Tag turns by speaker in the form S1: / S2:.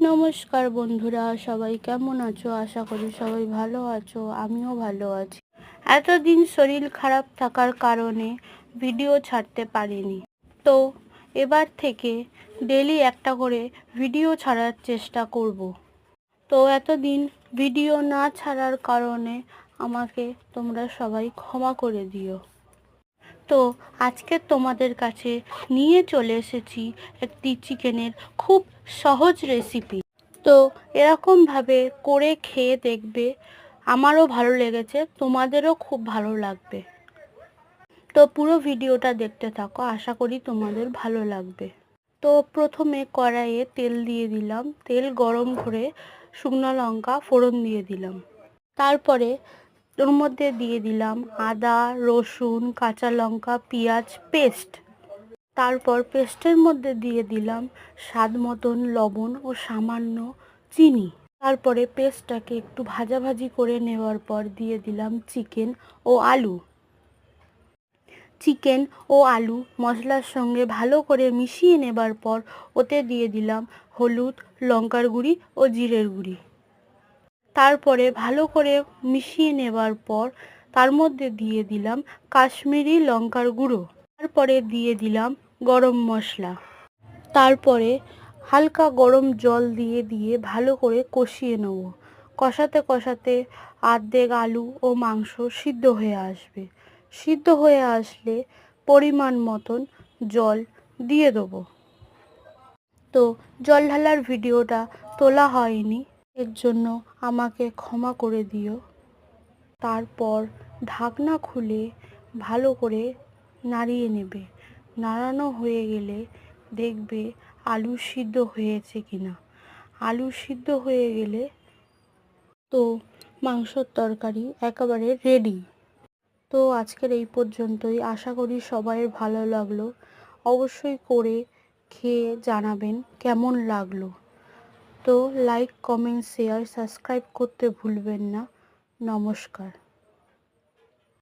S1: নমস্কার বন্ধুরা, সবাই কেমন আছো? আশা করি সবাই ভালো আছো, আমিও ভালো আছি। এতদিন শরীর খারাপ থাকার কারণে ভিডিও ছাড়তে পারিনি, তো এবার থেকে ডেলি একটা করে ভিডিও ছাড়ার চেষ্টা করব। তো এতদিন ভিডিও না ছাড়ার কারণে আমাকে তোমরা সবাই ক্ষমা করে দিও। তো আজকে তোমাদের কাছে নিয়ে চলে এসেছি একটি চিকেনের খুব সহজ রেসিপি। তো এরকমভাবে করে খেয়ে দেখবে, আমারও ভালো লেগেছে, তোমাদেরও খুব ভালো লাগবে। তো পুরো ভিডিওটা দেখতে থাকো, আশা করি তোমাদের ভালো লাগবে। তো প্রথমে কড়াইয়ে তেল দিয়ে দিলাম, তেল গরম করে শুকনো লঙ্কা ফোড়ন দিয়ে দিলাম। তারপরে ওর মধ্যে দিয়ে দিলাম আদা, রসুন, কাঁচা লঙ্কা, পেঁয়াজ পেস্ট। তারপর পেস্টের মধ্যে দিয়ে দিলাম স্বাদ মতন লবণ ও সামান্য চিনি। তারপরে পেস্টটাকে একটু ভাজাভাজি করে নেওয়ার পর দিয়ে দিলাম চিকেন ও আলু। চিকেন ও আলু মশলার সঙ্গে ভালো করে মিশিয়ে নেবার পর ওতে দিয়ে দিলাম হলুদ, লঙ্কার গুঁড়ি ও জিরের গুঁড়ি। তারপরে ভালো করে মিশিয়ে নেবার পর তার মধ্যে দিয়ে দিলাম কাশ্মীরি লঙ্কার গুঁড়ো। তারপরে দিয়ে দিলাম গরম মশলা। তারপরে হালকা গরম জল দিয়ে দিয়ে ভালো করে কষিয়ে নেব। কষাতে কষাতে অর্ধেক আলু ও মাংস সিদ্ধ হয়ে আসবে। সিদ্ধ হয়ে আসলে পরিমাণ মতন জল দিয়ে দেবো। তো জল ঢালার ভিডিওটা তোলা হয়নি, এর জন্য আমাকে ক্ষমা করে দিও। তারপর ঢাকনা খুলে ভালো করে নাড়িয়ে নেবে। নাড়ানো হয়ে গেলে দেখবে আলু সিদ্ধ হয়েছে কিনা। আলু সিদ্ধ হয়ে গেলে তো মাংসর তরকারি একেবারে রেডি। তো আজকের এই পর্যন্তই, আশা করি সবাই ভালো লাগলো। অবশ্যই করে খেয়ে জানাবেন কেমন লাগলো। তো লাইক, কমেন্ট, শেয়ার, সাবস্ক্রাইব করতে ভুলবেন না। নমস্কার।